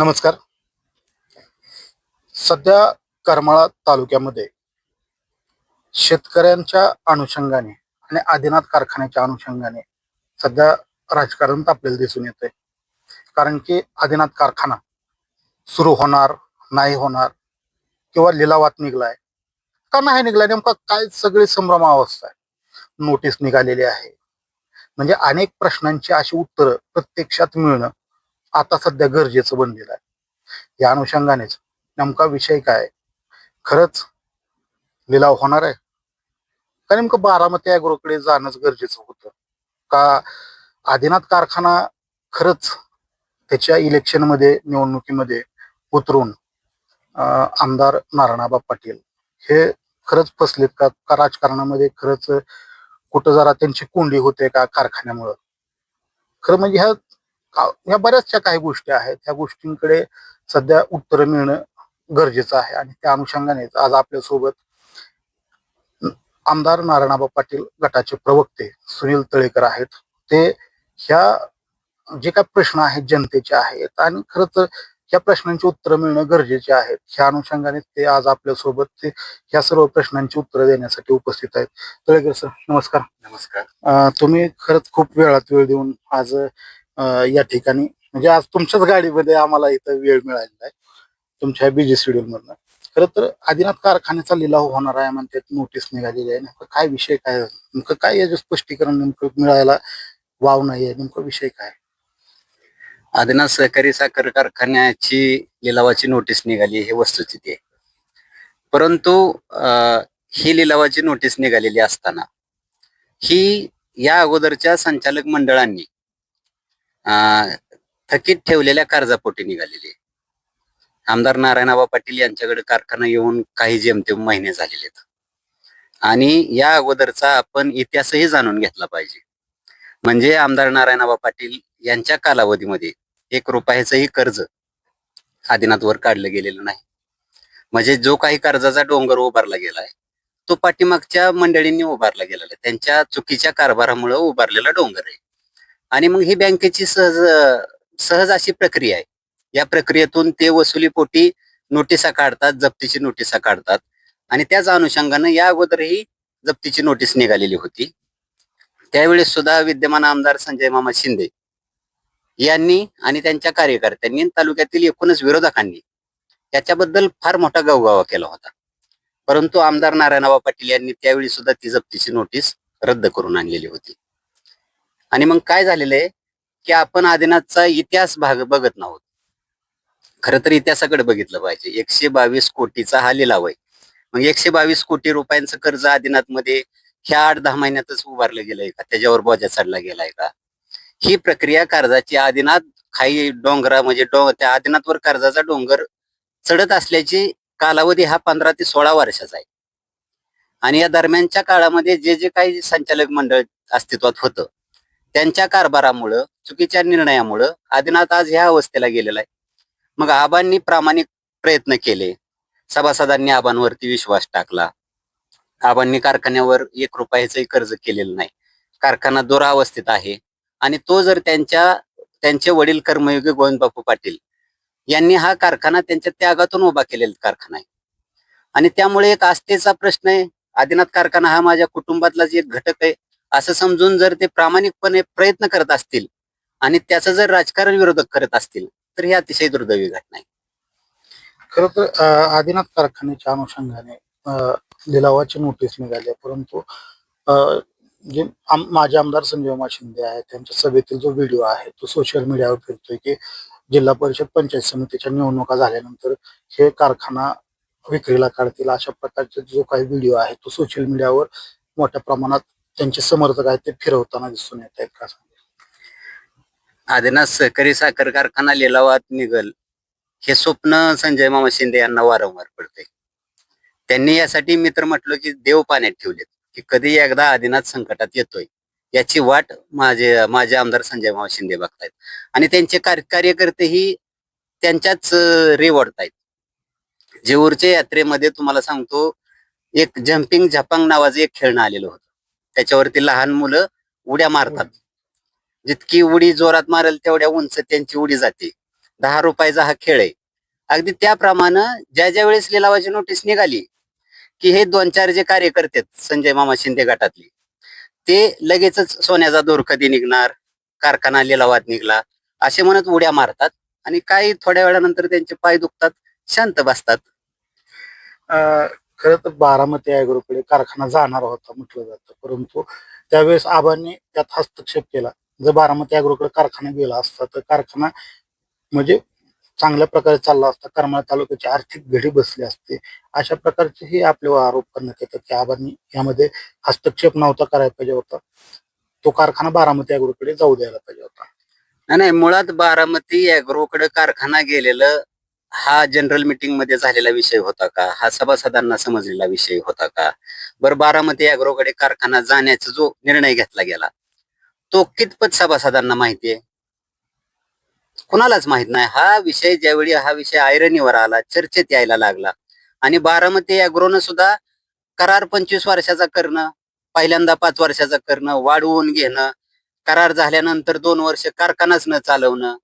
नमस्कार. सध्या करमाळा तालुक्यामध्ये शेतकऱ्यांच्या अनुषंगाने आणि आदिनाथ कारखान्याच्या अनुषंगाने सध्या राजकारण आपल्याला दिसून येतंय. कारण की आदिनाथ कारखाना सुरू होणार, नाही होणार किंवा लिलावात निघलाय का नाही निघलाय, नेमका काय सगळी संभ्रमावस्था आहे. नोटीस निघालेली आहे. म्हणजे अनेक प्रश्नांची अशी उत्तरं प्रत्यक्षात मिळणं आता सध्या गरजेचं बनलेलं आहे. या अनुषंगानेच नेमका विषय काय, खरंच लिलाव होणार आहे का, नेमकं बारामती ॲग्रोकडे जाणंच गरजेचं होतं का, आदिनाथ कारखाना खरंच त्याच्या इलेक्शनमध्ये निवडणुकीमध्ये उतरून आमदार नारायणआबा पाटील हे खरंच फसलेत का, का राजकारणामध्ये खरंच कुठं जरा त्यांची कोंडी होते का कारखान्यामुळं. खरं म्हणजे ह्या बऱ्याचशा काही गोष्टी आहेत, ह्या गोष्टींकडे सध्या उत्तरं मिळणं गरजेचं आहे. आणि त्या अनुषंगानेच आज आपल्यासोबत आमदार नारायणआबा पाटील गटाचे प्रवक्ते सुनील तळेकर आहेत. ते ह्या जे काही प्रश्न आहेत जनतेचे आहेत आणि खरं तर ह्या प्रश्नांची उत्तरं मिळणं गरजेचे आहेत. ह्या अनुषंगाने ते आज आपल्यासोबत ह्या सर्व प्रश्नांची उत्तरं देण्यासाठी उपस्थित आहेत. तळेकर सर, नमस्कार. नमस्कार. तुम्ही खरंच खूप वेळात वेळ देऊन आज या ठिकाणी, म्हणजे आज तुमच्याच गाडीमध्ये आम्हाला इथं वेळ मिळालेला आहे तुमच्या बिझी शेड्यूल मधनं. खरं तर आदिनाथ कारखान्याचा लिलाव होणार आहे म्हणतात, नोटीस निघालेली आहे. नेमकं काय विषय काय, नेमकं काय याचं स्पष्टीकरण नेमकं मिळायला वाव नाहीये, नेमकं विषय काय? आदिनाथ सहकारी साखर कारखान्याची लिलावाची नोटीस निघाली हे वस्तुस्थिती आहे. परंतु ही लिलावाची नोटीस निघालेली असताना ही या अगोदरच्या संचालक मंडळांनी थकीत ठेवलेल्या कर्जापोटी निघालेली आहे. आमदार नारायणआबा पाटील यांच्याकडे कारखाना येऊन काही जेमतेम महिने झालेले आहेत आणि या अगोदरचा आपण इतिहासही जाणून घेतला पाहिजे. म्हणजे आमदार नारायणआबा पाटील यांच्या कालावधीमध्ये 1 रुपयाचंही कर्ज आदिनाथवर काढलं गेलेलं नाही. म्हणजे जो काही कर्जाचा डोंगर उभारला गेलाय तो पाठीमागच्या मंडळींनी उभारला गेलेला आहे, त्यांच्या चुकीच्या कारभारामुळे उभारलेला डोंगर आहे. आणि मग ही बँकेची सहज अशी प्रक्रिया आहे. या प्रक्रियेतून ते वसुलीपोटी नोटिसा काढतात, जप्तीची नोटिसा काढतात आणि त्याच अनुषंगानं या अगोदरही जप्तीची नोटीस निघालेली होती. त्यावेळेस सुद्धा विद्यमान आमदार संजय मामा शिंदे यांनी आणि त्यांच्या कार्यकर्त्यांनी तालुक्यातील एकूणच विरोधकांनी याच्याबद्दल फार मोठा गवगवा केला होता. परंतु आमदार नारायणआबा पाटील यांनी त्यावेळी सुद्धा ती जप्तीची नोटीस रद्द करून आणलेली होती. आणि मग काय झालेलं आहे की आपण आदिनाथचा इतिहास बघत नाहोत. खरं तर इतिहासाकडे बघितलं पाहिजे. 122 कोटीचा हा लिलाव आहे. मग 122 कोटी रुपयांचं कर्ज आदिनाथमध्ये ह्या 8-10 महिन्यातच उभारलं गेलंय का, त्याच्यावर बोजा चढला गेलाय का? ही प्रक्रिया कर्जाची आदिनाथ खाई डोंगरा म्हणजे त्या आदिनाथवर कर्जाचा डोंगर चढत असल्याची कालावधी हा 15 ते 16 वर्षाचा आहे. आणि या दरम्यानच्या काळामध्ये जे काही संचालक मंडळ अस्तित्वात होतं त्यांच्या कारभारामुळं, चुकीच्या निर्णयामुळं आदिनाथ आज ह्या अवस्थेला गेलेला आहे. मग आबांनी प्रामाणिक प्रयत्न केले, सभासदांनी आबांवरती विश्वास टाकला, आबांनी कारखान्यावर 1 रुपयाचंही कर्ज केलेलं नाही. कारखाना दुरावस्थेत आहे आणि तो जर त्यांचे वडील कर्मयोगी गोविंदबापू पाटील यांनी हा कारखाना त्यांच्या त्यागातून उभा केलेला कारखाना आहे. आणि त्यामुळे एक आस्थेचा प्रश्न आहे. आदिनाथ कारखाना हा माझ्या कुटुंबातलाच एक घटक आहे असं समजून जर ते प्रामाणिकपणे प्रयत्न करत असतील आणि त्याचं जर राजकारण विरोधक करत असतील तर ही अतिशय दुर्दैवी घटना आहे. खरं तर आदिनाथ कारखान्याच्या अनुषंगाने लिलावाची नोटीस निघाली, परंतु जे माझे आमदार संजय मामा शिंदे आहेत त्यांच्या सभेतील जो व्हिडिओ आहे तो सोशल मीडियावर फिरतोय की जिल्हा परिषद पंचायत समितीच्या निवडणुका झाल्यानंतर हे कारखाना विक्रीला काढतील, अशा प्रकारचे जो काही व्हिडिओ आहे तो सोशल मीडियावर मोठ्या प्रमाणात त्यांचे समर्थक आहेत ते फिरवताना दिसून येत आहेत. का आदिनाथ सहकारी साखर कारखाना लिलावात निघल हे स्वप्न संजय मामा शिंदे यांना वारंवार पडते. त्यांनी यासाठी मित्र म्हटलं की देव पाण्यात ठेवलेत की कधी एकदा आदिनाथ संकटात येतोय याची वाट माझे आमदार संजय मामा शिंदे बघतायत. आणि त्यांचे कार्यकर्तेही त्यांच्याच रे ओढतायत. जेऊरच्या यात्रेमध्ये तुम्हाला सांगतो एक जम्पिंग झपांग नावाचं एक खेळणं आलेलं होतं. त्याच्यावरती लहान मुलं उड्या मारतात. जितकी उडी जोरात मारेल तेवढ्या उंच त्यांची उडी जाते. ₹10 हा खेळ आहे. अगदी त्याप्रमाणे ज्या वेळेस लिलावाची नोटीस निघाली की हे 2-4 जे कार्यकर्ते आहेत संजय मामा शिंदे गटातले, ते लगेचच सोन्याचा दोर कधी निघणार, कारखाना लिलावात निघाला, असे म्हणत उड्या मारतात आणि काही थोड्या वेळानंतर त्यांचे पाय दुखतात, शांत बसतात. खरं तर बारामती ॲग्रोकडे कारखाना जाणार होता म्हटलं जातं, परंतु त्यावेळेस आबांनी त्यात हस्तक्षेप केला. जर बारामती ॲग्रोकडे कारखाना गेला असता तर कारखाना म्हणजे चांगल्या प्रकारे चालला असता, करमाळा तालुक्याची आर्थिक घडी बसली असते. अशा प्रकारचेही आपल्यावर आरोप करण्यात येतात की आबांनी यामध्ये हस्तक्षेप नव्हता करायला पाहिजे होता. तो कारखाना बारामती ॲग्रोकडे जाऊ द्यायला पाहिजे होता. नाही, मुळात बारामती ॲग्रोकडे कारखाना गेलेलं हा जनरल मीटिंग मध्ये झालेला विषय होता का? हा सभासदांना समजलेला विषय होता का? बरं, बारामती ॲग्रोकडे कारखाना जाण्याचा जो निर्णय घेतला गेला, तो कितपत सभासदांना माहितीये? कुणालाच माहित नाही. हा विषय ऐरणीवर आला, चर्चेत यायला लागला आणि बारामती ॲग्रोनं सुद्धा करार 25 वर्षाचा करणं, पहिल्यांदा 5 वर्षाचा करणं, वाढवून घेणं, करार झाल्यानंतर 2 वर्ष कारखानाच न चालवणं,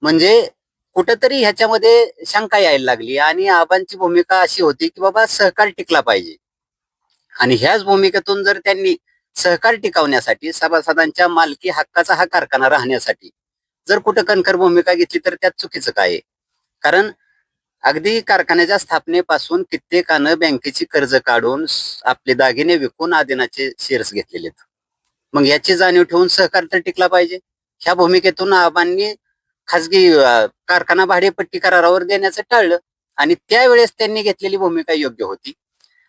म्हणजे कुठंतरी ह्याच्यामध्ये शंका यायला लागली आणि आबांची भूमिका अशी होती की बाबा सहकार टिकला पाहिजे आणि ह्याच भूमिकेतून जर त्यांनी सहकार टिकवण्यासाठी सभासदांच्या मालकी हक्काचा हा कारखाना राहण्यासाठी जर कुठं कणखर भूमिका घेतली तर त्यात चुकीचं काय आहे? कारण अगदी कारखान्याच्या स्थापनेपासून कित्येकानं बँकेची कर्ज काढून आपले दागिने विकून आदिनाचे शेअर्स घेतलेले आहेत. मग याची जाणीव ठेवून सहकार तर टिकला पाहिजे. ह्या भूमिकेतून आबांनी खासगी कारखाना भाडेपट्टी करारावर देण्याचं टाळलं आणि त्यावेळेस त्यांनी घेतलेली भूमिका योग्य होती.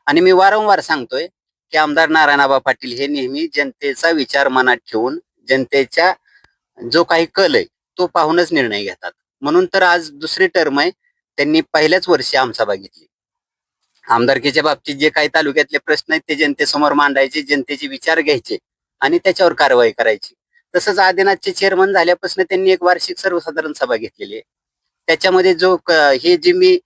आणि मी वारंवार सांगतोय की आमदार नारायणआबा पाटील हे नेहमी जनतेचा विचार मनात ठेवून जनतेच्या जो काही कल आहे तो पाहूनच निर्णय घेतात. म्हणून तर आज दुसरी टर्म आहे, त्यांनी पहिल्याच वर्षी आमसभा घेतली. आमदारकीच्या बाबतीत जे काही तालुक्यातले प्रश्न आहेत ते जनतेसमोर मांडायचे, जनतेचे विचार घ्यायचे आणि त्याच्यावर कारवाई करायची. तसंच आदिनाथचे चेअरमन झाल्यापासून त्यांनी एक वार्षिक सर्वसाधारण सभा घेतलेली आहे. त्याच्यामध्ये हे जे मी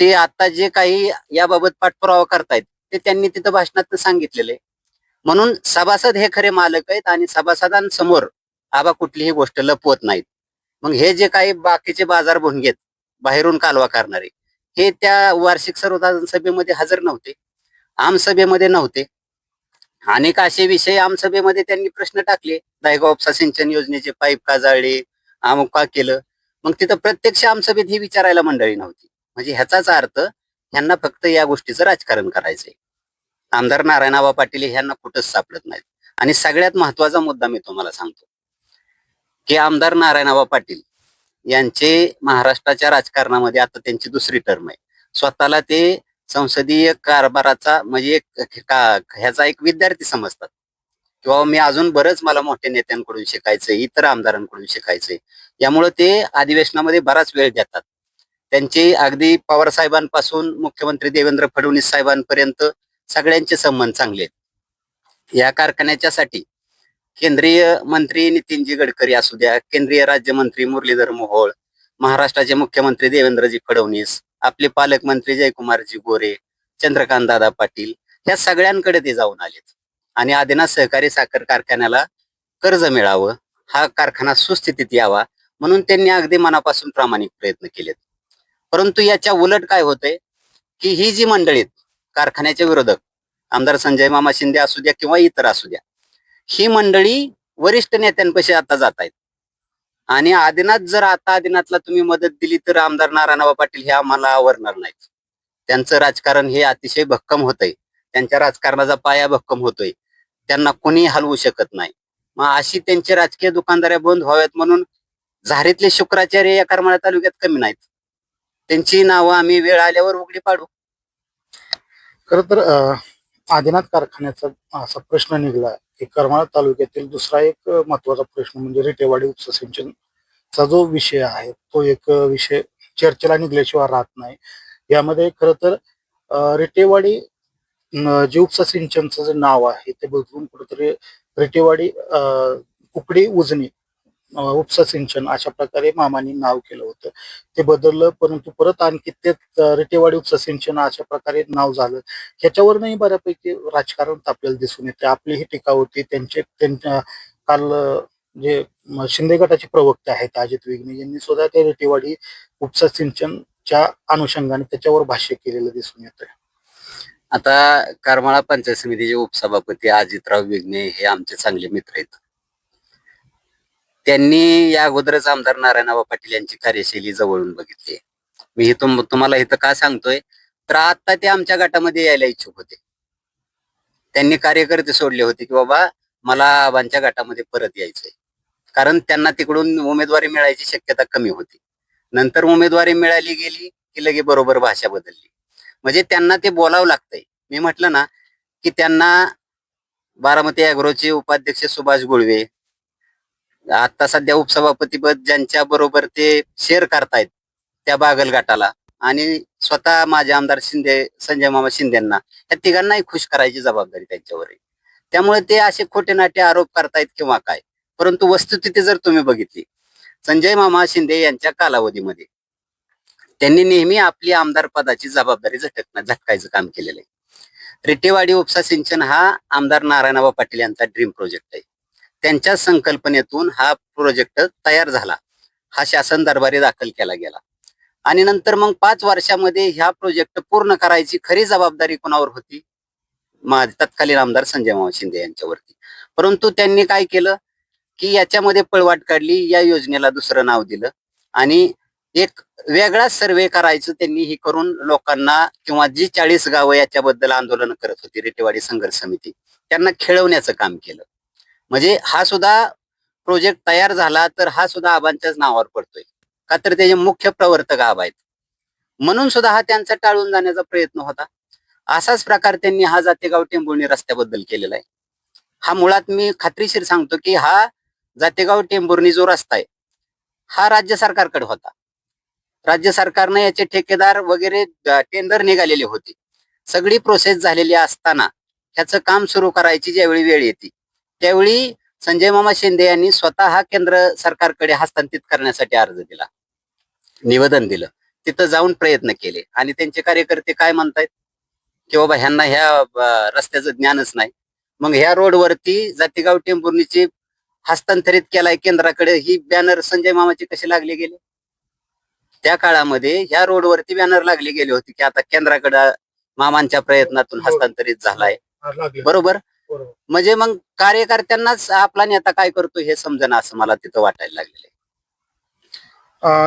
ते आता जे काही याबाबत पाठपुरावा करतायत ते त्यांनी तिथं भाषणात सांगितलेलं आहे. म्हणून सभासद हे खरे मालक आहेत आणि सभासदांसमोर आबा कुठलीही गोष्ट लपवत नाहीत. मग हे जे काही बाकीचे बाजार भोंगेत बाहेरून कालवा करणारे हे त्या वार्षिक सर्वसाधारण सभेमध्ये हजर नव्हते, आमसभेमध्ये नव्हते. अनेक असे विषय आमसभेमध्ये त्यांनी प्रश्न टाकले, दहेगाव उपसा सिंचन योजनेचे पाईप का जाळले, अमुक का केलं. मग तिथं प्रत्यक्ष आमसभेत ही विचारायला मंडळी नव्हती. म्हणजे ह्याचाच अर्थ ह्यांना फक्त या गोष्टीचं राजकारण करायचंय. आमदार नारायणआबा पाटील ह्यांना कुठंच सापडत नाहीत. आणि सगळ्यात महत्वाचा मुद्दा मी तुम्हाला सांगतो की आमदार नारायणआबा पाटील यांचे महाराष्ट्राच्या राजकारणामध्ये आता त्यांची दुसरी टर्म आहे. स्वतःला ते संसदीय कारभाराचा म्हणजे ह्याचा एक विद्यार्थी समजतात किंवा मी अजून बरंच मला मोठ्या नेत्यांकडून शिकायचंय, इतर आमदारांकडून शिकायचंय. यामुळे ते अधिवेशनामध्ये बराच वेळ देतात. त्यांचे अगदी पवार साहेबांपासून मुख्यमंत्री देवेंद्र फडणवीस साहेबांपर्यंत सगळ्यांचे संबंध चांगले आहेत. या कारखान्याच्यासाठी केंद्रीय मंत्री नितीनजी गडकरी असू द्या, केंद्रीय राज्यमंत्री मुरलीधर मोहोळ, महाराष्ट्राचे मुख्यमंत्री देवेंद्रजी फडणवीस, आपले पालकमंत्री जयकुमारजी गोरे, चंद्रकांत दादा पाटील, ह्या सगळ्यांकडे ते जाऊन आलेत आणि आदिनाथ सहकारी साखर कारखान्याला कर्ज मिळावं, हा कारखाना सुस्थितीत यावा म्हणून त्यांनी अगदी मनापासून प्रामाणिक प्रयत्न केलेत. परंतु याच्या उलट काय होतंय की ही जी मंडळी कारखान्याच्या विरोधक, आमदार संजय मामा शिंदे असू द्या किंवा इतर असू द्या, ही मंडळी वरिष्ठ नेत्यांपाशी आता जात आहेत आणि आदिनाथला तुम्ही मदत दिली तर आमदार नारायणआबा पाटील हे आम्हाला आवरणार नाहीत. त्यांचं राजकारण हे अतिशय भक्कम होतंय, त्यांच्या राजकारणाचा पाया भक्कम होतोय, त्यांना कोणी हलवू शकत नाही. मग अशी त्यांची राजकीय दुकानदाऱ्या बंद व्हाव्यात म्हणून झारीतले शुक्राचार्य या करमाळा तालुक्यात कमी नाहीत. त्यांची नावं आम्ही वेळ आल्यावर उघडी पाडू. खरं तर आदिनाथ कारखान्याचा असा प्रश्न निघाला की करमाळा तालुक्यातील दुसरा एक महत्वाचा प्रश्न म्हणजे रिटेवाडी उपसा सिंचनचा जो विषय आहे तो एक विषय चर्चेला निघल्याशिवाय राहत नाही. यामध्ये खरं तर रिटेवाडी जे उपसा सिंचनचं जे नाव आहे ते बदलून कुठेतरी रिटेवाडी कुकडी उजनी उपसा सिंचन अशा प्रकारे मामांनी नाव केलं होतं. ते बदललं, परंतु परत आणखी तेच रिटेवाडी उपसा सिंचन अशा प्रकारे नाव झालं. ह्याच्यावरही बऱ्यापैकी राजकारण आपल्याला दिसून येते. आपली ही टीका होती. त्यांच्या काल जे शिंदे गटाचे प्रवक्ते आहेत अजित विघ्ने यांनी सुद्धा त्या रेटेवाडी उपसा सिंचनच्या अनुषंगाने त्याच्यावर भाष्य केलेलं दिसून येतंय. आता करमाळा पंचायत समितीचे उपसभापती अजितराव विघ्ने हे आमचे चांगले मित्र आहेत. त्यांनी या अगोदरच आमदार नारायणराव पाटील यांची कार्यशैली जवळून बघितली. मी हे तुम्हाला इथं का सांगतोय, तर आता ते आमच्या गटामध्ये यायला इच्छुक होते. त्यांनी कार्यकर्ते सोडले होते की बाबा मला आबांच्या गटामध्ये परत यायचंय, कारण त्यांना तिकडून उमेदवारी मिळायची शक्यता कमी होती. नंतर उमेदवारी मिळाली गेली की लगे बरोबर भाषा बदलली. म्हणजे त्यांना ते बोलावं लागतंय. मी म्हटलं ना की त्यांना बारामती अॅग्रोचे उपाध्यक्ष सुभाष गुळवे, आता सध्या उपसभापतीपद ज्यांच्या बरोबर ते शेअर करतायत त्या बागल गटाला, आणि स्वतः माझे आमदार संजय मामा शिंदेना, या तिघांनाही खुश करायची जबाबदारी त्यांच्यावर आहे. त्यामुळे ते असे खोटे नाटे आरोप करतायत किंवा काय, परंतु वस्तुस्थिती जर तुम्ही बघितली, संजय मामा शिंदे यांच्या कालावधीमध्ये त्यांनी नेहमी आपली आमदार पदाची जबाबदारी झटकायचं काम केलेलं आहे. रेटेवाडी उपसा सिंचन हा आमदार नारायणराव पाटील यांचा ड्रीम प्रोजेक्ट आहे. त्यांच्या संकल्पनेतून हा प्रोजेक्ट तयार झाला, हा शासन दरबारी दाखल केला गेला, आणि नंतर मग 5 वर्षामध्ये ह्या प्रोजेक्ट पूर्ण करायची खरी जबाबदारी कोणावर होती? तत्कालीन आमदार संजय मामा शिंदे यांच्यावरती. परंतु त्यांनी काय केलं की याच्यामध्ये पळवाट काढली, या योजनेला दुसरं नाव दिलं आणि एक वेगळाच सर्वे करायचं त्यांनी ही करून लोकांना, किंवा जी 40 गावं याच्याबद्दल आंदोलन करत होती रेटेवाडी संघर्ष समिती, त्यांना खेळवण्याचं काम केलं. म्हणजे हा सुद्धा प्रोजेक्ट तयार झाला तर हा सुद्धा आबांच्याच नावावर पडतोय, का तर त्याचे मुख्य प्रवर्तक आबा आहेत, म्हणून सुद्धा हा त्यांचा टाळून जाण्याचा प्रयत्न होता. असाच प्रकार त्यांनी हा जातेगाव टेंभुर्णी रस्त्याबद्दल केलेला आहे. हा मुळात मी खात्रीशीर सांगतो की हा जातेगाव टेंभुर्णी जो रस्ता आहे हा राज्य सरकारकडे होता. राज्य सरकारने याचे ठेकेदार वगैरे टेंडर निघालेले होते. सगळी प्रोसेस झालेली असताना ह्याचं काम सुरू करायची ज्यावेळी वेळ येते, त्यावेळी संजय मामा शिंदे यांनी स्वतः केंद्र सरकारकडे हस्तांतरित करण्यासाठी अर्ज दिला, निवेदन दिलं, तिथं जाऊन प्रयत्न केले, आणि त्यांचे कार्यकर्ते काय म्हणतायत की बाबा ह्यांना ह्या रस्त्याचं ज्ञानच नाही. मग ह्या रोडवरती जातेगाव टेंभुर्णीचे हस्तांतरित केलाय केंद्राकडे, ही बॅनर संजय मामाचे कसे लागले गेले? त्या काळामध्ये ह्या रोडवरती बॅनर लागले गेले होते की आता केंद्राकडे मामांच्या प्रयत्नातून हस्तांतरित झालाय, बरोबर. म्हणजे मग कार्यकर्त्यांनाच आपला नेता काय करतो हे समजेना, असं मला तिथं वाटायला लागलेलं आहे.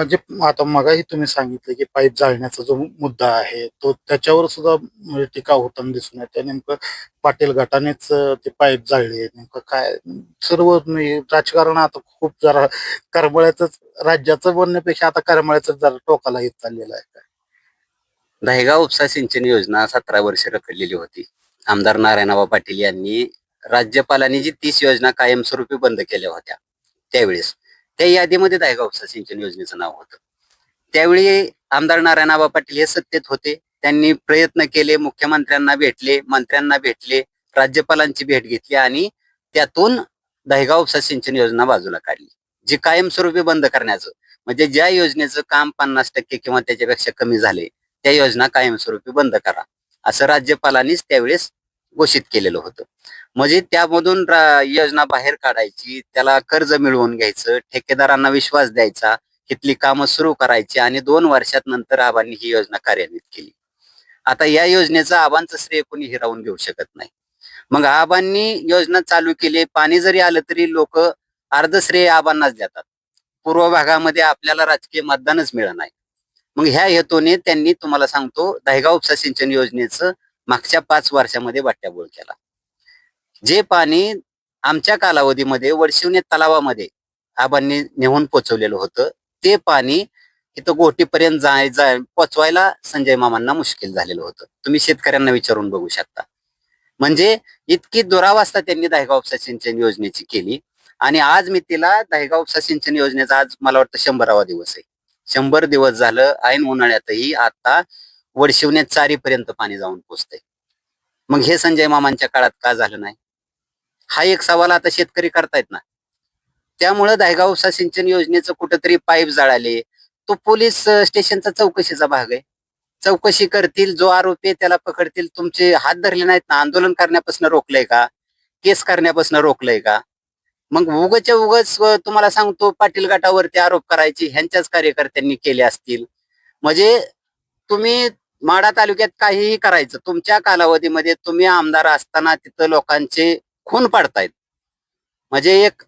जे आता मगाही तुम्ही सांगितलं की पाईप जाळण्याचा जो मुद्दा आहे तो त्याच्यावर सुद्धा म्हणजे टीका होताना दिसून येते. नेमकं पाटील गटानेच ते पाईप जाळले, नेमकं काय सर्व राजकारण आता खूप जरा करमळ्याच, राज्याचं बोलण्यापेक्षा आता करमळ्याच जरा टोकाला येत चाललेलं आहे. दहेगाव उपसा सिंचन योजना 17 वर्ष रखडलेली होती. आमदार नारायणराव पाटील यांनी राज्यपालांनी जी 30 योजना कायमस्वरूपी बंद केल्या होत्या त्यावेळेस, त्या यादीमध्ये दहेगाव उपसा सिंचन योजनेचं नाव होतं. त्यावेळी आमदार नारायणराव पाटील हे सत्तेत होते. त्यांनी प्रयत्न केले, मुख्यमंत्र्यांना भेटले, मंत्र्यांना भेटले, राज्यपालांची भेट घेतली, आणि त्यातून दहेगाव उपसा सिंचन योजना बाजूला काढली, जी कायमस्वरूपी बंद करण्याचं, म्हणजे ज्या योजनेचं काम 50% किंवा त्याच्यापेक्षा कमी झाले त्या योजना कायमस्वरूपी बंद करा, असं राज्यपालांनीच त्यावेळेस घोषित केलेलं होतं. म्हणजे त्यामधून योजना बाहेर काढायची, त्याला कर्ज मिळवून घ्यायचं, ठेकेदारांना विश्वास द्यायचा, इथली कामं सुरू करायची, आणि 2 वर्षात नंतर आबांनी ही योजना कार्यान्वित केली. आता या योजनेचं आबांचं श्रेय कोणी हिरावून घेऊ शकत नाही. मग आबांनी योजना चालू केली, पाणी जरी आलं तरी लोक अर्ध श्रेय आबांनाच देतात. पूर्व भागामध्ये आपल्याला राजकीय मतदानच मिळत नाही. मग ह्या हेतूने त्यांनी, तुम्हाला सांगतो, दहेगाव उपसा सिंचन योजनेचं मागच्या 5 वर्षामध्ये वाट्याबोळ केला. जे पाणी आमच्या कालावधीमध्ये वडशिवणे तलावामध्ये आबांनी नेऊन पोचवलेलं होतं, ते पाणी इथं गोटीपर्यंत पोचवायला संजय मामांना मुश्किल झालेलं होतं. तुम्ही शेतकऱ्यांना विचारून बघू शकता. म्हणजे इतकी दुरावस्था त्यांनी दहेगाव उपसा सिंचन योजनेची केली. आणि आज मी तिला दहेगाव उपसा सिंचन योजनेचा आज मला वाटतं 100वा दिवस आहे. 100 दिवस झालं, ऐन उन्हाळ्यातही आता वडशिवणे चारीपर्यंत पाणी जाऊन पोचतंय. मग हे संजय मामांच्या काळात का झालं नाही, हा एक सवाल आता शेतकरी करतायत ना. त्यामुळे दहेगाव उपसा सिंचन योजनेचं कुठंतरी पाईप जाळाले, तो पोलीस स्टेशनचा चौकशीचा भाग आहे. चौकशी करतील, जो आरोपी आहे त्याला पकडतील. तुमचे हात धरले नाहीत ना, आंदोलन करण्यापासून रोखलंय का, केस करण्यापासून रोखलंय का? मग उगच्या उगच तुम्हाला सांगतो पाटील गटावरती आरोप करायचे ह्यांच्याच कार्यकर्त्यांनी केले असतील. म्हणजे तुम्ही माढा तालुक्यात काहीही करायचं, तुमच्या कालावधीमध्ये तुम्ही आमदार असताना तिथं लोकांचे खून पाडतायत. म्हणजे एक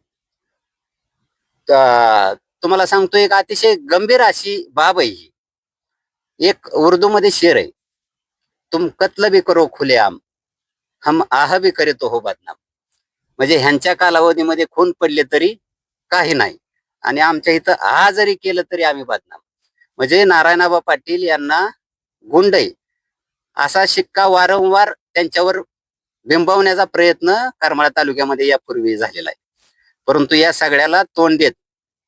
तुम्हाला सांगतो एक अतिशय गंभीर अशी बाब आहे ही. एक उर्दू मध्ये शेर आहे, तुम कत्ल भी करो खुलेआम, हम आह भी करे तो हो बदनाम. म्हणजे ह्यांच्या कालावधीमध्ये खून पडले तरी काही नाही, आणि आमच्या इथं आ जरी केलं तरी आम्ही बदनाम. म्हणजे नारायणआबा पाटील यांना गुंड आहे असा शिक्का वारंवार त्यांच्यावर बिंबवण्याचा प्रयत्न करमाळा तालुक्यामध्ये यापूर्वी झालेला आहे. परंतु या सगळ्याला तोंड देत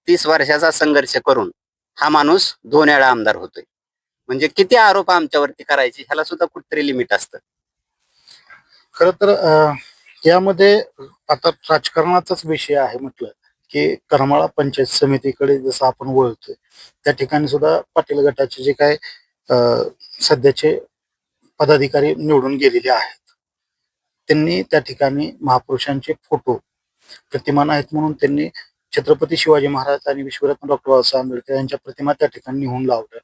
30 वर्षाचा संघर्ष करून हा माणूस 2 वेळा आमदार होतोय. म्हणजे किती आरोप आमच्यावरती करायचे ह्याला सुद्धा कुठतरी लिमिट असतं. खर तर यामध्ये आता राजकारणाचाच विषय आहे म्हटलं की करमाळा पंचायत समितीकडे जसं आपण वळतोय त्या ठिकाणी सुद्धा पाटील गटाचे जे काय सध्याचे पदाधिकारी निवडून गेलेले आहेत त्यांनी त्या ठिकाणी महापुरुषांचे फोटो प्रतिमान आहेत म्हणून त्यांनी छत्रपती शिवाजी महाराज आणि विश्वरत्न डॉक्टर बाबासाहेब आंबेडकर यांच्या प्रतिमा त्या ठिकाणी नेऊन लावल्या.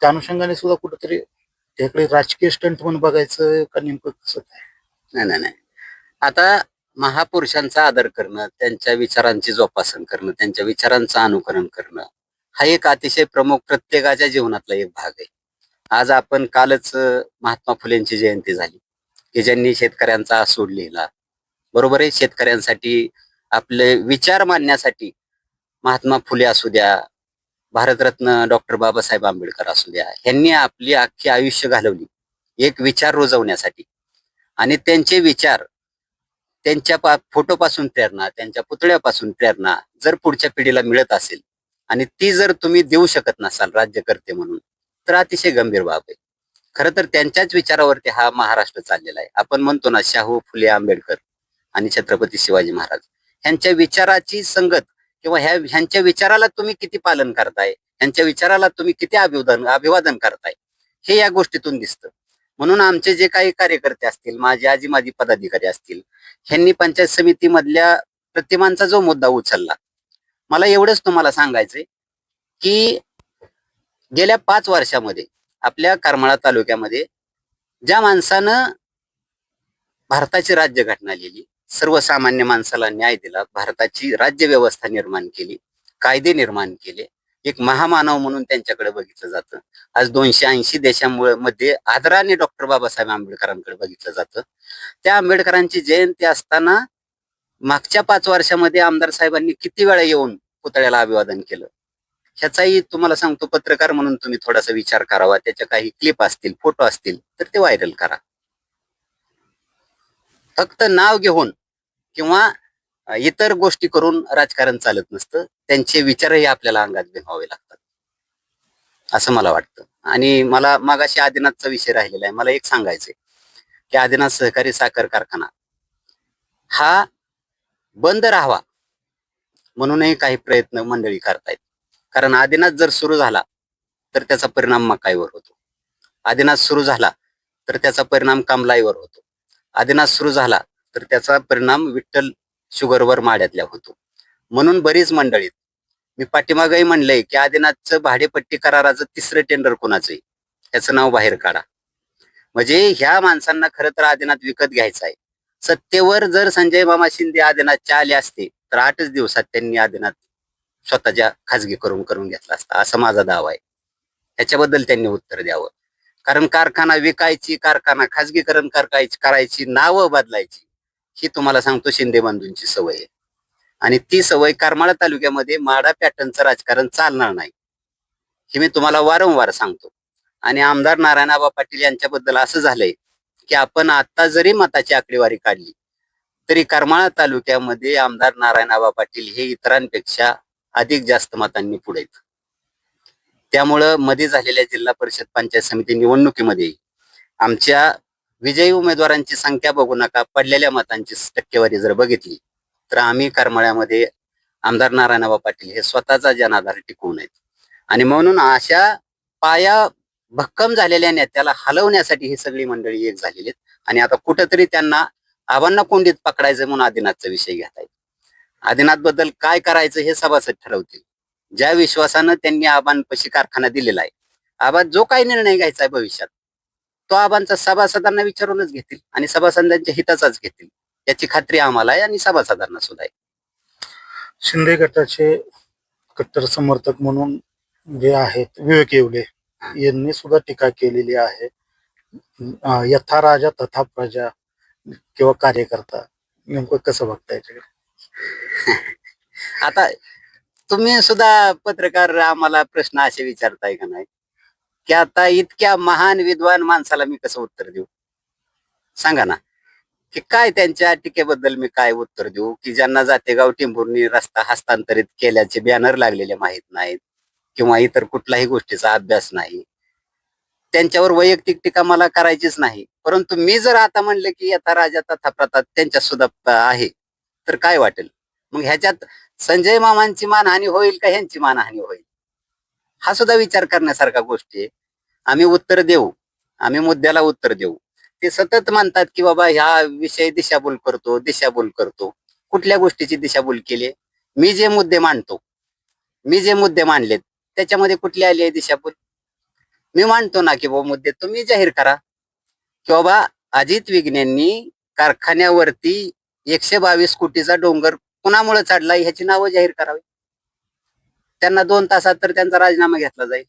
त्या अनुषंगाने सुद्धा कुठेतरी त्याकडे राजकीय स्टंट म्हणून बघायचं का नेमकं कसं काय? नाही. आता महापुरुषांचा आदर करणं, त्यांच्या विचारांची जोपासन करणं, त्यांच्या विचारांचं अनुकरण करणं हा एक अतिशय प्रमुख प्रत्येकाच्या जीवनातला एक भाग आहे. आज आपण कालच महात्मा फुलेंची जयंती झाली की ज्यांनी शेतकऱ्यांचा आसूड लिहिला. बरोबर आहे, शेतकऱ्यांसाठी आपले विचार मांडण्यासाठी महात्मा फुले असू द्या, भारतरत्न डॉक्टर बाबासाहेब आंबेडकर असू द्या, ह्यांनी आपली अख्खी आयुष्य घालवली एक विचार रुजवण्यासाठी. आणि त्यांचे विचार, त्यांच्या फोटोपासून प्रेरणा, त्यांच्या पुतळ्यापासून प्रेरणा जर पुढच्या पिढीला मिळत असेल आणि ती जर तुम्ही देऊ शकत नसाल राज्यकर्ते म्हणून, तर अतिशय गंभीर बाब आहे. खरं तर त्यांच्याच विचारावरती हा महाराष्ट्र चाललेला आहे. आपण म्हणतो ना, शाहू फुले आंबेडकर आणि छत्रपती शिवाजी महाराज ह्यांच्या विचाराची संगत किंवा ह्यांच्या विचाराला तुम्ही किती पालन करताय, ह्यांच्या विचाराला तुम्ही किती अभिवादन करताय, हे या गोष्टीतून दिसतं. म्हणून आमचे जे काही कार्यकर्ते असतील, माझे आजी माजी पदाधिकारी असतील, ह्यांनी पंचायत समितीमधल्या प्रतिमांचा जो मुद्दा उचलला, मला एवढंच तुम्हाला सांगायचंय की गेल्या 5 वर्षामध्ये आपल्या करमाळा तालुक्यामध्ये ज्या माणसानं भारताची राज्यघटना लिहिली, सर्वसामान्य माणसाला न्याय दिला, भारताची राज्य व्यवस्था निर्माण केली, कायदे निर्माण केले, एक महामानव म्हणून त्यांच्याकडे बघितलं जातं. आज 280 देशांमध्ये आदराने डॉक्टर बाबासाहेब आंबेडकरांकडे बघितलं जातं. त्या आंबेडकरांची जयंती असताना मागच्या 5 वर्षामध्ये आमदार साहेबांनी किती वेळा येऊन पुतळ्याला अभिवादन केलं, ह्याचाही तुम्हाला सांगतो, पत्रकार म्हणून तुम्ही थोडासा विचार करावा. त्याच्या काही क्लिप असतील, फोटो असतील तर ते व्हायरल करा. फक्त नाव घेऊन किंवा इतर गोष्टी करून राजकारण चालत नसतं. त्यांचे विचारही आपल्याला अंगात बिंबवावे लागतात असं मला वाटतं. आणि मला मागाशी आदिनाथचा विषय राहिलेला आहे. मला एक सांगायचंय की आदिनाथ सहकारी साखर कारखाना हा बंद राहावा म्हणूनही काही प्रयत्न मंडळी करतायत. कारण आदिनाथ जर सुरू झाला तर त्याचा परिणाम मकाईवर होतो, आदिनाथ सुरू झाला तर त्याचा परिणाम कमलाईवर होतो, आदिनाथ सुरू झाला तर त्याचा परिणाम विठ्ठल शुगरवर माड्यातल्या होतो. म्हणून बरीच मंडळीत मी पाठीमागही म्हणलंय की आदिनाथचं भाडेपट्टी कराराचं 3रं टेंडर कोणाचंय त्याचं नाव बाहेर काढा. म्हणजे ह्या माणसांना खरं तर आदिनाथ विकत घ्यायचा आहे. सत्तेवर जर संजय मामा शिंदे आदिनाथच्या आले असते तर 8च दिवसात त्यांनी आदिनाथ स्वतःच्या खाजगी करून घेतला असता, असा माझा दावा आहे. ह्याच्याबद्दल त्यांनी उत्तर द्यावं. कारण कारखाना विकायची, कारखाना खाजगीकरण करायची, नावं बदलायची, ही तुम्हाला सांगतो शिंदे बंधूंची सवय आहे. आणि ती सवय करमाळा तालुक्यामध्ये माडा पॅटर्नचं राजकारण चालणार नाही, हे मी तुम्हाला वारंवार सांगतो. आणि आमदार नारायणआबा पाटील यांच्याबद्दल असं झालंय की आपण आता जरी मताची आकडेवारी काढली तरी करमाळा तालुक्यामध्ये आमदार नारायणआबा पाटील हे इतरांपेक्षा अधिक जास्त मतांनी पुढे आहेत. त्यामुळं मध्ये झालेल्या जिल्हा परिषद पंचायत समिती निवडणुकीमध्ये आमच्या विजयी उमेदवारांची संख्या बघू नका, पडलेल्या मतांची टक्केवारी जर बघितली तर आम्ही करमाळ्यामध्ये आमदार नारायणआबा पाटील हे स्वतःचा जनाधार टिकवून आहेत. आणि म्हणून अशा पाया भक्कम झालेल्या नेत्याला हलवण्यासाठी ही सगळी मंडळी एक झालेली आहेत. आणि आता कुठंतरी त्यांना आबांना कोंडीत पकडायचं म्हणून आदिनाथचा विषय घेत आहेत. आदिनाथ बद्दल काय करायचं हे सभासद ठरवतील. ज्या विश्वासानं त्यांनी आबांपाशी कारखाना दिलेला आहे, आबा जो काही निर्णय घ्यायचा आहे भविष्यात, तो आबांचा सभासदांना विचारूनच घेतील आणि सभासदांच्या हिताचाच घेतील, याची खात्री आम्हाला आहे आणि सभासदांना सुद्धा आहे. शिंदे गटाचे कट्टर समर्थक म्हणून जे आहेत विवेक येवले यांनी सुद्धा टीका केलेली आहे. यथा राजा तथा प्रजा किंवा कार्यकर्ता, नेमकं कसं बघता याच्याकडे? आता तुम्ही सुद्धा पत्रकार आम्हाला प्रश्न असे विचारताय का नाही, की आता इतक्या महान विद्वान माणसाला मी कसं उत्तर देऊ? सांगा ना, की काय त्यांच्या टीकेबद्दल मी काय उत्तर देऊ, की ज्यांना जातेगाव टिंभुर्णी रस्ता हस्तांतरित केल्याचे बॅनर लागलेले माहीत नाहीत किंवा इतर कुठल्याही गोष्टीचा अभ्यास नाही, त्यांच्यावर वैयक्तिक टीका मला करायचीच नाही. परंतु मी जर आता म्हणले की यथा राजा तथा प्रथा त्यांच्या सुद्धा आहे, तर काय वाटेल? मग ह्याच्यात संजय मामांची मानहानी होईल का ह्यांची मानहानी होईल? हा सुद्धा विचार करण्यासारखा गोष्टी आहे. आम्ही उत्तर देऊ, आम्ही मुद्द्याला उत्तर देऊ. ते सतत म्हणतात की बाबा ह्या विषयी दिशाभूल करतो, दिशाभूल करतो. कुठल्या गोष्टीची दिशाभूल केली? मी जे मुद्दे मांडतो, मी जे मुद्दे मांडलेत त्याच्यामध्ये कुठली आली आहे दिशाभूल? मी मांडतो ना की बाबा मुद्दे तुम्ही जाहीर करा की बाबा अजित विघ्नेंनी कारखान्यावरती 122 कोटीचा डोंगर कुणामुळे चढला ह्याची नावं जाहीर करावी. त्यांना 2 तासात तर त्यांचा राजीनामा घेतला जाईल.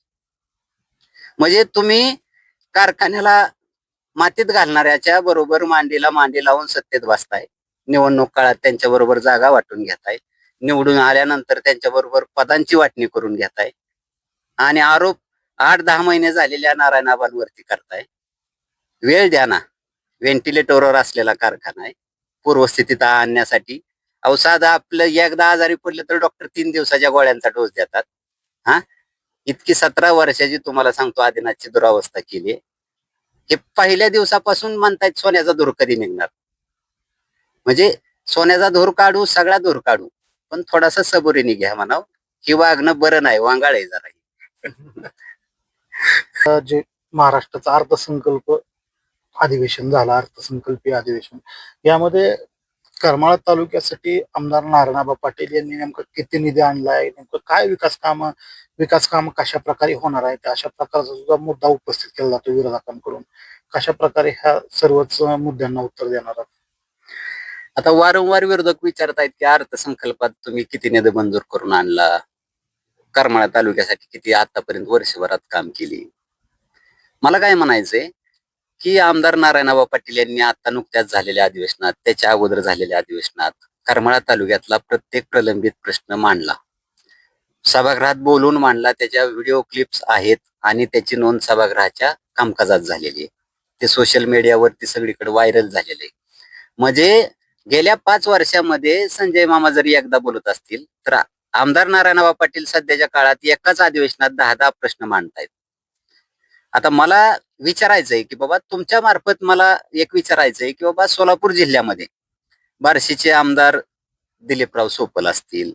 म्हणजे तुम्ही कारखान्याला मातीत घालणाऱ्याच्या बरोबर मांडीला मांडी लावून सत्तेत बसताय. निवडणूक काळात त्यांच्या बरोबर जागा वाटून घेताय, निवडून आल्यानंतर त्यांच्या बरोबर पदांची वाटणी करून घेताय आणि आरोप 8-10 महिने झालेल्या नारायणाबांवरती करताय. वेळ द्या ना. व्हेंटिलेटरवर असलेला कारखाना आहे, पूर्वस्थितीत आणण्यासाठी अहो साधा आपलं एकदा आजारी पडलं तर डॉक्टर 3 दिवसाच्या गोळ्यांचा डोस देतात. हा, इतकी 17 वर्षाची तुम्हाला सांगतो आदिनाथची दुरावस्था केली. हे पहिल्या दिवसापासून म्हणतायत सोन्याचा धूर कधी निघणार. म्हणजे सोन्याचा धूर काढू, सगळा धूर काढू, पण थोडासा सबुरीने घ्या म्हणाव. ही वागणं बरं नाही, वांगाळ आहे जरा. जे महाराष्ट्राचा अर्थसंकल्प अधिवेशन झाला, अर्थसंकल्पीय अधिवेशन, यामध्ये करमाळा तालुक्यासाठी आमदार नारायणआबा पाटील यांनी नेमकं किती निधी आणलाय, नेमकं काय विकास काम कशा प्रकारे होणार आहे, अशा प्रकारचा सुद्धा मुद्दा उपस्थित केला जातो विरोधकांकडून. कशा प्रकारे ह्या सर्वच मुद्द्यांना उत्तर देणार आहात? आता वारंवार विरोधक विचारतायत की अर्थसंकल्पात तुम्ही किती निधी मंजूर करून आणला, करमाळा तालुक्यासाठी किती आतापर्यंत वर्षभरात काम केली. मला काय म्हणायचंय की आमदार नारायणआबा पाटील यांनी आता नुकत्याच झालेल्या अधिवेशनात, त्याच्या अगोदर झालेल्या अधिवेशनात करमाळा तालुक्यातला प्रत्येक प्रलंबित प्रश्न मांडला, सभागृहात बोलून मांडला. त्याच्या व्हिडिओ क्लिप्स आहेत आणि त्याची नोंद सभागृहाच्या कामकाजात झालेली आहे. ते सोशल मीडियावरती सगळीकडे व्हायरल झालेले आहे. म्हणजे गेल्या 5 वर्षामध्ये संजय मामा जरी एकदा बोलत असतील तर आमदार नारायणआबा पाटील सध्याच्या काळात एकाच अधिवेशनात 10-10 प्रश्न मांडतायत. आता मला विचारायचंय की बाबा तुमच्या मार्फत मला एक विचारायचंय की बाबा सोलापूर जिल्ह्यामध्ये बार्शीचे आमदार दिलीपराव सोपल असतील,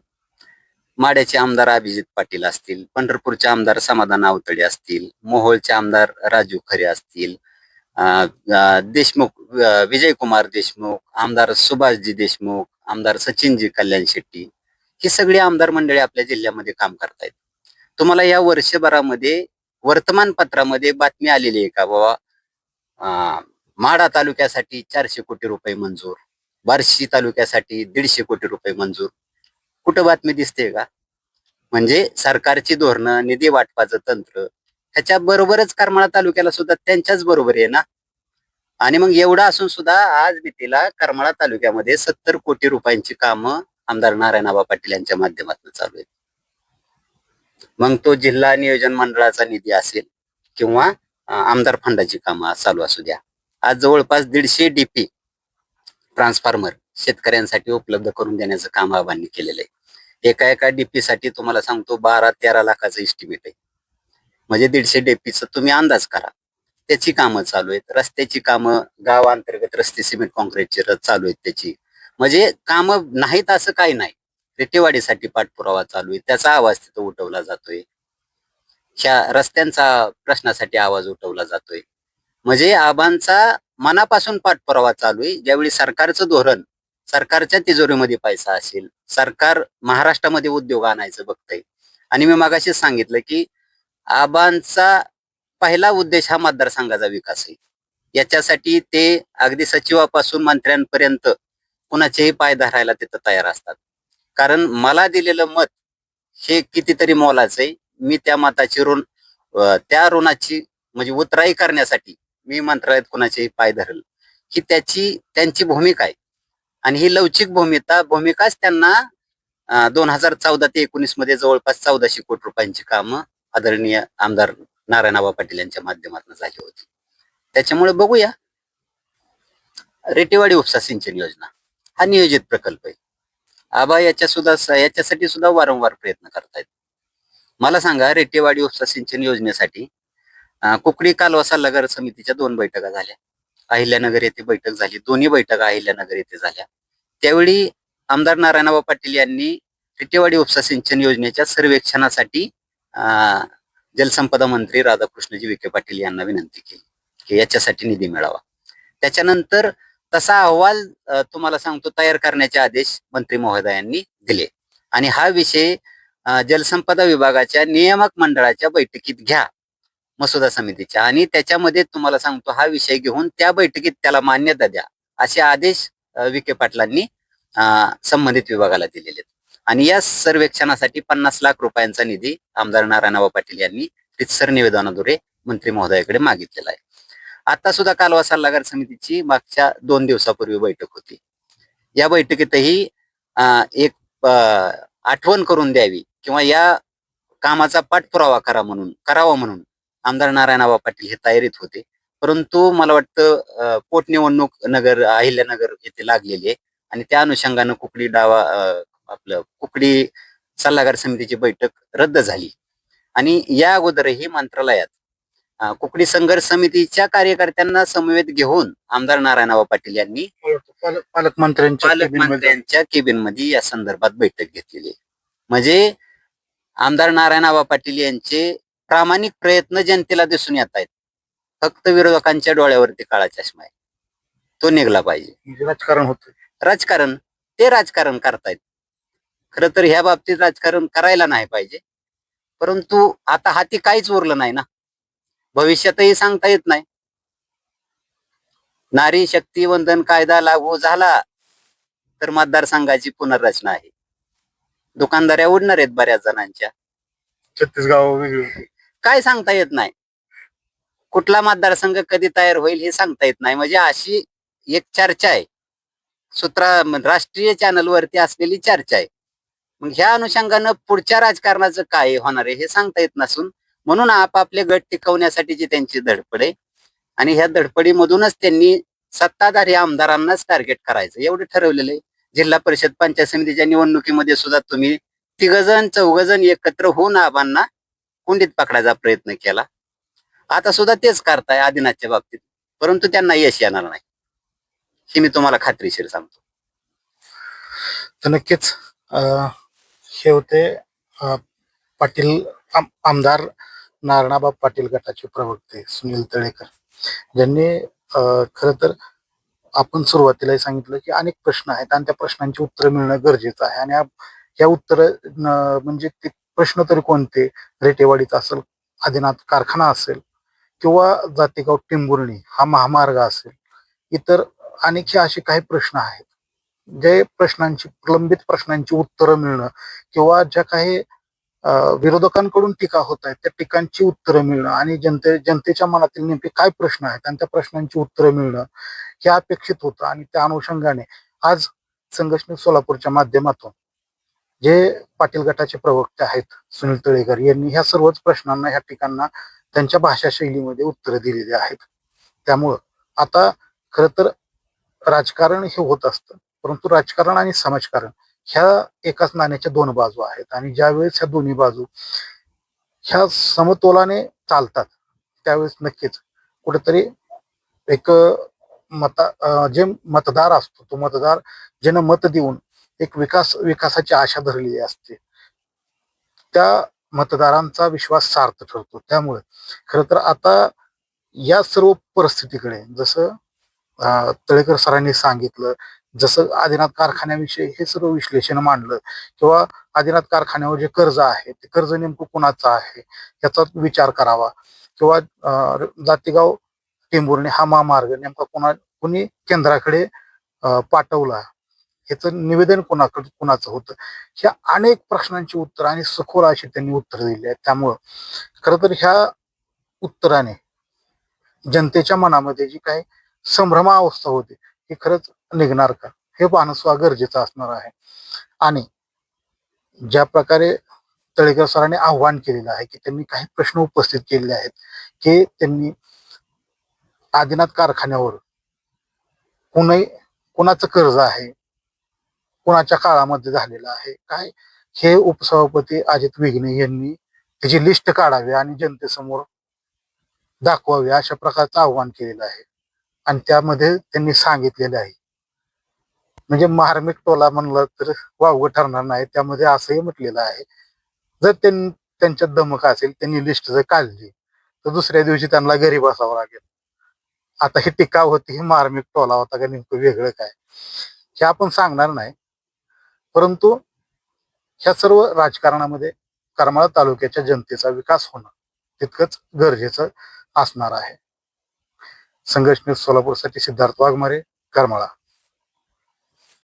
माड्याचे आमदार अभिजित पाटील असतील, पंढरपूरचे आमदार समाधान आवतडे असतील, मोहोळचे आमदार राजू खरे असतील, देशमुख विजयकुमार देशमुख, आमदार सुभाषजी देशमुख, आमदार सचिनजी कल्याण शेट्टी, ही सगळी आमदार मंडळी आपल्या जिल्ह्यामध्ये काम करतायत. तुम्हाला या वर्षभरामध्ये वर्तमानपत्रामध्ये बातमी आलेली आहे का बाबा माढा तालुक्यासाठी 400 कोटी रुपये मंजूर, बार्शी तालुक्यासाठी 150 कोटी रुपये मंजूर? कुठं बातमी दिसते का? म्हणजे सरकारची धोरणं, निधी वाटपाचं तंत्र ह्याच्या बरोबरच करमाळा तालुक्याला सुद्धा त्यांच्याच बरोबर आहे ना. आणि मग एवढं असून सुद्धा आज भीतीला करमाळा तालुक्यामध्ये 70 कोटी रुपयांची कामं आमदार नारायणआबा पाटील यांच्या माध्यमातून चालू आहेत. मग तो जिल्हा नियोजन मंडळाचा निधी असेल किंवा आमदार फंडाची कामं चालू असू द्या. आज जवळपास 150 डीपी ट्रान्सफॉर्मर शेतकऱ्यांसाठी उपलब्ध करून देण्याचं काम आबांनी केलेलं आहे. एका डीपी साठी तुम्हाला सांगतो 12-13 लाखाचं इस्टिमेट आहे. म्हणजे 150 डीपीचं तुम्ही अंदाज करा. त्याची कामं चालू आहेत. रस्त्याची कामं, गावांतर्गत रस्ते सिमेंट कॉन्क्रीटचे चालू आहेत त्याची. म्हणजे कामं नाहीत असं काही नाही. रेटेवाडीसाठी पाठपुरावा चालू आहे, त्याचा आवाज तिथं उठवला जातोय. ह्या रस्त्यांचा प्रश्नासाठी आवाज उठवला जातोय. म्हणजे आबांचा मनापासून पाठपुरावा चालू आहे. ज्यावेळी सरकारचं धोरण सरकारच्या तिजोरीमध्ये पैसा असेल, सरकार महाराष्ट्रामध्ये उद्योग आणायचं बघतंय. आणि मी मगाशीच सांगितलं की आबांचा पहिला उद्देश हा मतदारसंघाचा विकास आहे. याच्यासाठी ते अगदी सचिवापासून मंत्र्यांपर्यंत कुणाचेही पाय धरायला तिथं तयार असतात. कारण मला दिलेलं मत हे कितीतरी मोलाचं आहे. मी त्या मताची त्या ऋणाची म्हणजे उतराई करण्यासाठी मी मंत्रालयात कुणाचेही पाय धरेल, ही त्यांची भूमिका आहे. आणि ही लवचिक भूमिकाच त्यांना 2014 ते 19 मध्ये जवळपास 1400 कोटी रुपयांची कामं आदरणीय आमदार नारायणआबा पाटील यांच्या माध्यमातून झाली होती. त्याच्यामुळे बघूया, रेटेवाडी उपसा सिंचन योजना हा नियोजित प्रकल्प आहे. आबा याच्यासाठी सुद्धा वारंवार प्रयत्न करतायत. मला सांगा, रेटेवाडी उपसा सिंचन योजनेसाठी कुकडी कालवा सल्लागार समितीच्या 2 बैठका झाल्या. अहिल्यानगर येथे बैठक झाली. दोन्ही बैठका अहिल्यानगर येथे झाल्या. त्यावेळी आमदार नारायणआबा पाटील यांनी रेटेवाडी उपसा सिंचन योजनेच्या सर्वेक्षणासाठी जलसंपदा मंत्री राधाकृष्णजी विखे पाटील यांना विनंती केली की याच्यासाठी निधी मिळावा. त्याच्यानंतर तसा अहवाल तुम्हाला सांगतो तयार करण्याचे आदेश मंत्री महोदयांनी दिले. आणि हा विषय जलसंपदा विभागाच्या नियामक मंडळाच्या बैठकीत घ्या, मसुदा समितीच्या, आणि त्याच्यामध्ये तुम्हाला सांगतो हा विषय घेऊन त्या बैठकीत त्याला मान्यता द्या, असे आदेश विखे पाटलांनी संबंधित विभागाला दिलेले. आणि या सर्वेक्षणासाठी 50 लाख रुपयांचा निधी आमदार नारायणआबा पाटील यांनी रितसर निवेदनाद्वारे मंत्री महोदयाकडे मागितलेला आहे. आता सुद्धा कालवा सल्लागार समितीची मागच्या 2 दिवसापूर्वी बैठक होती. या बैठकीतही एक आठवण करून द्यावी किंवा या कामाचा पाठपुरावा करावा म्हणून आमदार नारायणआबा पाटील हे तयारीत होते. परंतु मला वाटतं पोटनिवडणूक अहिल्यानगर येथे लागलेली आहे आणि त्या अनुषंगानं कुकडी सल्लागार समितीची बैठक रद्द झाली. आणि या अगोदरही मंत्रालयात कुकडी संघर्ष समितीच्या कार्यकर्त्यांना समवेत घेऊन आमदार नारायणआबा पाटील यांनी पालकमंत्र्यांच्या केबिनमध्ये या संदर्भात बैठक घेतलेली आहे. म्हणजे आमदार नारायणआबा पाटील यांचे प्रामाणिक प्रयत्न जनतेला दिसून येत आहेत. फक्त विरोधकांच्या डोळ्यावरती काळा चष्मा आहे, तो निघला पाहिजे. राजकारण ते राजकारण करतायत. खरं तर ह्या बाबतीत राजकारण करायला नाही पाहिजे, परंतु आता हाती काहीच उरलं नाही ना, भविष्यातही सांगता येत नाही. नारी शक्ती वंदन कायदा लागू झाला तर मतदारसंघाची पुनर्रचना आहे. दुकानदाऱ्या उडणार आहेत बऱ्याच जणांच्या. छत्तीसगाव काय सांगता येत नाही. कुठला मतदारसंघ कधी तयार होईल हे सांगता येत नाही. म्हणजे अशी एक चर्चा आहे, राष्ट्रीय चॅनलवरती असलेली चर्चा आहे. मग ह्या अनुषंगानं पुढच्या राजकारणाचं काय होणार आहे हे सांगता येत नसून, म्हणून आपापले गट टिकवण्यासाठीची त्यांची धडपड आहे. आणि ह्या धडपडीमधूनच त्यांनी सत्ताधारी आमदारांनाच टार्गेट करायचं एवढं ठरवलेलं आहे. जिल्हा परिषद पंचायत समितीच्या निवडणुकीमध्ये सुद्धा तुम्ही 3-4 एकत्र होऊन आबांना कुंडीत पकडायचा प्रयत्न केला. आता सुद्धा तेच करताय आदिनाथच्या बाबतीत, परंतु त्यांना यश येणार नाही, हे मी तुम्हाला खात्रीशीर सांगतो. तर नक्कीच हे होते पाटील आमदार नारायणआबा पाटील गटाचे प्रवक्ते सुनील तळेकर, ज्यांनी खरं तर आपण सुरुवातीलाही सांगितलं की अनेक प्रश्न आहेत आणि त्या प्रश्नांची उत्तरं मिळणं गरजेचं आहे. आणि या उत्तर म्हणजे ते प्रश्न तरी कोणते, रेटेवाडीचा असेल, आदिनाथ कारखाना असेल, किंवा जातेगाव टिंबुर्णी हा महामार्ग असेल, इतर अनेक असे काही प्रश्न आहेत जे प्रलंबित प्रश्नांची उत्तरं मिळणं किंवा ज्या काही विरोधकांकडून टीका होत आहेत त्या टीकांची उत्तरं मिळणं आणि जनतेच्या मनातील नेमके काय प्रश्न आहेत आणि त्या प्रश्नांची उत्तरं मिळणं हे अपेक्षित होतं. आणि त्या अनुषंगाने आज संघर्ष सोलापूरच्या माध्यमातून जे पाटील गटाचे प्रवक्ते आहेत सुनील तळेकर यांनी ह्या सर्वच प्रश्नांना, ह्या टीकांना त्यांच्या भाषा शैलीमध्ये उत्तरं दिलेली आहेत. त्यामुळं आता खरं तर राजकारण हे होत असतं, परंतु राजकारण आणि समाजकारण ह्या एकाच नाण्याच्या 2 बाजू आहेत. आणि ज्यावेळेस ह्या दोन्ही बाजू ह्या समतोलाने चालतात त्यावेळेस नक्कीच कुठेतरी एक जे मतदार असतो, तो मतदार ज्यानं मत देऊन एक विकासाची आशा धरलेली असते, त्या मतदारांचा विश्वास सार्थ ठरतो. त्यामुळे खरं तर आता या सर्व परिस्थितीकडे जसं तळेकर सरांनी सांगितलं जसं आदिनाथ कारखान्याविषयी हे सर्व विश्लेषण मांडलं किंवा आदिनाथ कारखान्यावर जे कर्ज आहे ते कर्ज नेमकं कुणाचं आहे याचा विचार करावा किंवा जातेगाव टेंभुर्णी हा महामार्ग नेमका कुणी केंद्राकडे पाठवला, ह्याचं निवेदन कुणाचं होतं, ह्या अनेक प्रश्नांची उत्तर आणि सखोल अशी त्यांनी उत्तर दिली आहेत. त्यामुळं खरं तर ह्या उत्तराने जनतेच्या मनामध्ये जी काही संभ्रमावस्था होती ही खरंच निघणार का हे पाहणं सुद्धा गरजेचं असणार आहे. आणि ज्या प्रकारे तळेकर सरांनी आव्हान केलेलं आहे की त्यांनी काही प्रश्न उपस्थित केलेले आहेत की त्यांनी आदिनाथ कारखान्यावर कुणाचं कर्ज आहे, कुणाच्या काळामध्ये झालेलं आहे काय, हे उपसभापती अजित विघ्ने यांनी त्याची लिस्ट काढावी आणि जनतेसमोर दाखवावी अशा प्रकारचं आव्हान केलेलं आहे. आणि त्यामध्ये त्यांनी सांगितलेलं आहे, म्हणजे मार्मिक टोला म्हणलं तर वावगं ठरणार नाही, त्यामध्ये असंही म्हटलेलं आहे जर त्यांच्यात दमक असेल त्यांनी लिस्ट जर काढली तर दुसऱ्या दिवशी त्यांना घरी बसावं लागेल. आता ही टीका होती ही मार्मिक टोला होता का नेमकं वेगळं काय हे आपण सांगणार नाही, परंतु ह्या सर्व राजकारणामध्ये करमाळा तालुक्याच्या जनतेचा विकास होणं तितकंच गरजेचं असणार आहे. संघर्ष न्यूज सोलापूरसाठी सिद्धार्थ वाघमारे, करमाळा.